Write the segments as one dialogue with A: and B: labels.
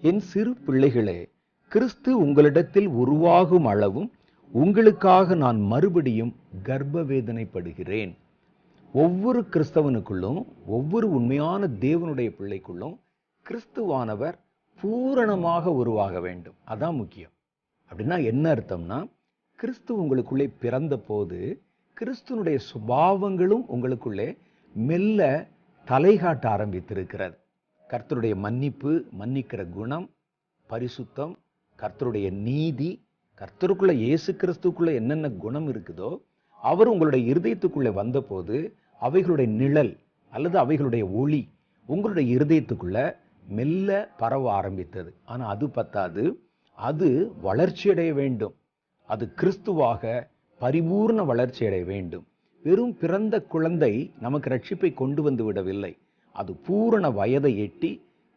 A: என் சிறு பிள்ளைகளே, கிறிஸ்து உங்களிடத்தில் உருவாகும் அளவும் உங்களுக்காக நான் மறுபடியும் கர்ப்ப வேதனைப்படுகிறேன். ஒவ்வொரு கிறிஸ்தவனுக்குள்ளும், ஒவ்வொரு உண்மையான தேவனுடைய பிள்ளைக்குள்ளும் கிறிஸ்துவானவர் பூரணமாக உருவாக வேண்டும். அதான் முக்கியம். அப்படின்னா என்ன அர்த்தம்னா, கிறிஸ்து உங்களுக்குள்ளே பிறந்த போது கிறிஸ்துவனுடைய சுபாவங்களும் உங்களுக்குள்ளே மெல்ல தலை காட்ட ஆரம்பித்திருக்கிறது. கர்த்தருடைய மன்னிப்பு, மன்னிக்கிற குணம், பரிசுத்தம், கர்த்தருடைய நீதி, கர்த்தருக்குள்ள இயேசு கிறிஸ்துக்குள்ள என்னென்ன குணம் இருக்குதோ அவர் உங்களுடைய இருதயத்துக்குள்ளே வந்தபோது அவைகளுடைய நிழல் அல்லது அவைகளுடைய ஒளி உங்களுடைய இருதயத்துக்குள்ள மெல்ல பரவ ஆரம்பித்தது. ஆனா அது பத்தாது, அது வளர்ச்சி அடைய வேண்டும். அது கிறிஸ்துவாக பரிபூர்ண வளர்ச்சி அடைய வேண்டும். வெறும் பிறந்த குழந்தை நமக்கு ரட்சிப்பை கொண்டு வந்து விடவில்லை. அது பூரண வயதை எட்டி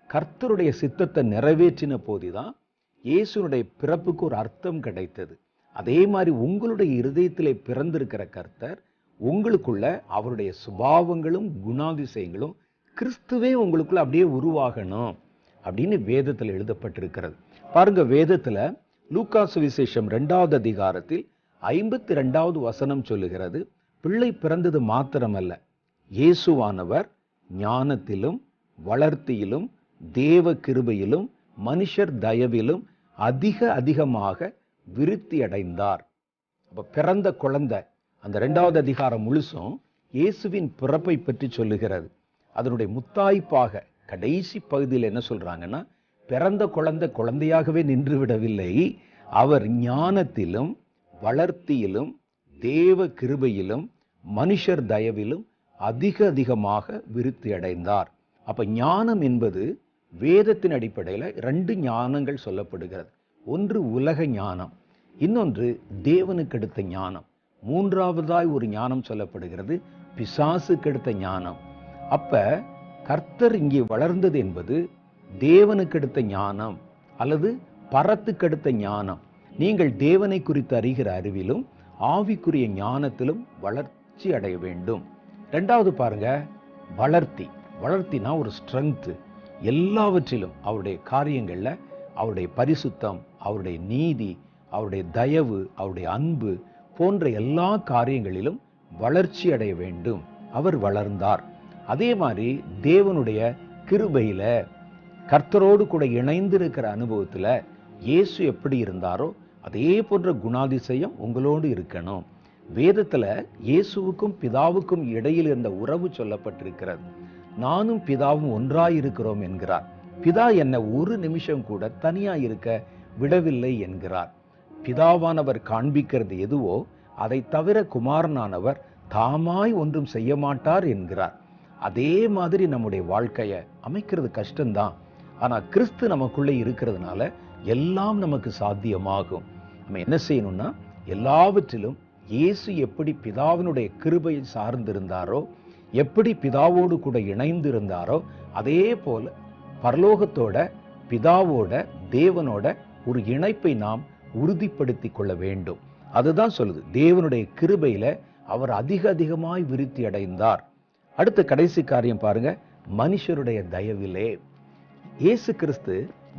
A: கர்த்தருடைய சித்தத்தை நிறைவேற்றின போதுதான் இயேசுனுடைய பிறப்புக்கு ஒரு அர்த்தம் கிடைத்தது. அதே மாதிரி உங்களுடைய இருதயத்திலே பிறந்திருக்கிற கர்த்தர் உங்களுக்குள்ள அவருடைய சுபாவங்களும் குணாதிசயங்களும் கிறிஸ்துவே உங்களுக்குள்ள அப்படியே உருவாகணும் அப்படின்னு வேதத்தில் எழுதப்பட்டிருக்கிறது. பாருங்க, வேதத்துல லூக்கா சுவிசேஷம் 2வது அதிகாரத்தில் 52வது வசனம் சொல்லுகிறது, பிள்ளை பிறந்தது மாத்திரமல்ல, இயேசுவானவர் ஞானத்திலும் வளர்த்தியிலும் தேவ கிருபையிலும் மனுஷர் தயவிலும் அதிகமாக விருத்தி அடைந்தார். அப்ப பிறந்த குழந்தை, அந்த 2வது அதிகாரம் முழுசும் இயேசுவின் பிறப்பை பற்றி சொல்லுகிறது. அதனுடைய முத்தாய்ப்பாக கடைசி பகுதியில் என்ன சொல்றாங்கன்னா, பிறந்த குழந்தை குழந்தையாகவே நின்று விடவில்லை, அவர் ஞானத்திலும் வளர்த்தியிலும் தேவ கிருபையிலும் மனுஷர் தயவிலும் அதிகமாக விருத்தி அடைந்தார். அப்ப ஞானம் என்பது வேதத்தின் அடிப்படையில் 2 ஞானங்கள் சொல்லப்படுகிறது. ஒன்று உலக ஞானம், இன்னொன்று தேவனுக்கு அடுத்த ஞானம். 3வதாய் ஒரு ஞானம் சொல்லப்படுகிறது, பிசாசுக்கு அடுத்த ஞானம். அப்ப கர்த்தர் இங்கே வளர்ந்தது என்பது தேவனுக்கு அடுத்த ஞானம் அல்லது பரத்துக்கு அடுத்த ஞானம். நீங்கள் தேவனை குறித்து அறிகிற அறிவிலும் ஆவிக்குரிய ஞானத்திலும் வளர்ச்சி அடைய வேண்டும். 2வது பாருங்க, வளர்த்தினா ஒரு ஸ்ட்ரென்த். எல்லாவற்றிலும் அவருடைய காரியங்கள்ல அவருடைய பரிசுத்தம், அவருடைய நீதி, அவருடைய தயவு, அவருடைய அன்பு போன்ற எல்லா காரியங்களிலும் வளர்ச்சி அடைய வேண்டும். அவர் வளர்ந்தார். அதே மாதிரி தேவனுடைய கிருபையில கர்த்தரோடு கூட இணைந்திருக்கிற அனுபவத்துல இயேசு எப்படி இருந்தாரோ அதே போன்ற குணாதிசயம் உங்களோடு இருக்கணும். வேதத்துல இயேசுவுக்கும் பிதாவுக்கும் இடையில் இருந்த உறவு சொல்லப்பட்டிருக்கிறது. நானும் பிதாவும் ஒன்றாயிருக்கிறோம் என்கிறார். பிதா என்னை ஒரு நிமிஷம் கூட தனியா இருக்க விடவில்லை என்கிறார். பிதாவானவர் காண்பிக்கிறது எதுவோ அதை தவிர குமாரனானவர் தாமாய் ஒன்றும் செய்ய மாட்டார் என்கிறார். அதே மாதிரி நம்முடைய வாழ்க்கைய அமைக்கிறது கஷ்டம்தான். ஆனா கிறிஸ்து நமக்குள்ளே இருக்கிறதுனால எல்லாம் நமக்கு சாத்தியமாகும். நம்ம என்ன செய்யணும்னா, எல்லாவற்றிலும் இயேசு எப்படி பிதாவினுடைய கிருபையை சார்ந்திருந்தாரோ, எப்படி பிதாவோடு கூட இணைந்து இருந்தாரோ, அதே போல பரலோகத்தோட பிதாவோட தேவனோட ஒரு இணைப்பை நாம் உறுதிப்படுத்தி கொள்ள வேண்டும். அதுதான் சொல்லுது, தேவனுடைய கிருபையில அவர் அதிகமாய் விருத்தி அடைந்தார். அடுத்த கடைசி காரியம் பாருங்க, மனுஷருடைய தயவிலே. இயேசு கிறிஸ்து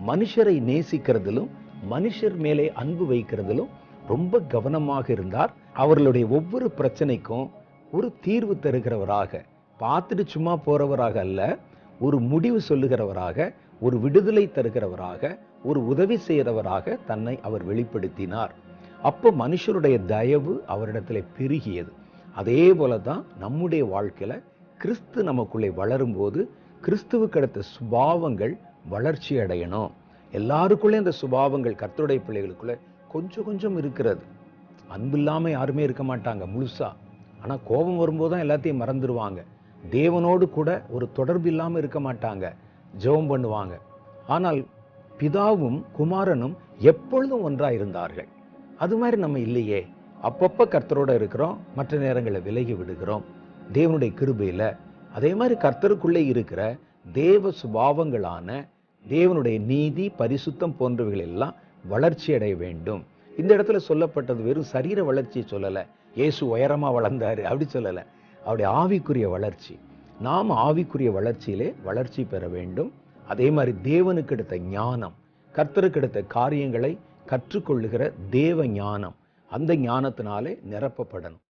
A: மனுஷரை நேசிக்கிறதிலும் மனுஷர் மேலே அன்பு வைக்கிறதிலும் ரொம்ப கவனமாக இருந்தார். அவர்களுடைய ஒவ்வொரு பிரச்சனைக்கும் ஒரு தீர்வு தருகிறவராக, பார்த்துட்டு சும்மா போறவராக அல்ல, ஒரு முடிவு சொல்லுகிறவராக, ஒரு விடுதலை தருகிறவராக, ஒரு உதவி செய்கிறவராக தன்னை அவர் வெளிப்படுத்தினார். அப்போ மனுஷருடைய தயவு அவரிடத்துல பெருகியது. அதே போலதான் நம்முடைய வாழ்க்கையில கிறிஸ்து நமக்குள்ளே வளரும் போது கிறிஸ்துவுக்கு அடுத்த சுபாவங்கள் வளர்ச்சி அடையணும். எல்லாருக்குள்ளே இந்த சுபாவங்கள் கர்த்தருடைய பிள்ளைகளுக்குள்ள கொஞ்சம் இருக்கிறது. அன்பு இல்லாம யாருமே இருக்க மாட்டாங்க முழுசா. ஆனா கோபம் வரும்போதுதான் எல்லாத்தையும் மறந்துடுவாங்க. தேவனோடு கூட ஒரு தொடர்பு இல்லாம இருக்க மாட்டாங்க, ஜெபம் பண்ணுவாங்க. ஆனால் பிதாவும் குமாரனும் எப்பொழுதும் ஒன்றா இருந்தார்கள். அது மாதிரி நம்ம இல்லையே. அப்பப்ப கர்த்தரோட இருக்கிறோம், மற்ற நேரங்களில் விலகி விடுகிறோம் தேவனுடைய கிருபையில. அதே மாதிரி கர்த்தருக்குள்ளே இருக்கிற தேவ சுபாவங்களான தேவனுடைய நீதி, பரிசுத்தம் போன்றவைகள் எல்லாம் வளர்ச்சி அடைய வேண்டும். இந்த இடத்துல சொல்லப்பட்டது வெறும் சரீர வளர்ச்சியை சொல்லல, இயேசு உயரமா வளர்ந்தாரு அப்படி சொல்லல, அவருடைய ஆவிக்குரிய வளர்ச்சி. நாம் ஆவிக்குரிய வளர்ச்சியிலே வளர்ச்சி பெற வேண்டும். அதே மாதிரி தேவனுக்கு எடுத்த ஞானம், கர்த்தருக்கு எடுத்த காரியங்களை கற்றுக்கொள்ளுகிற தேவ ஞானம், அந்த ஞானத்தினாலே நிரப்பப்படணும்.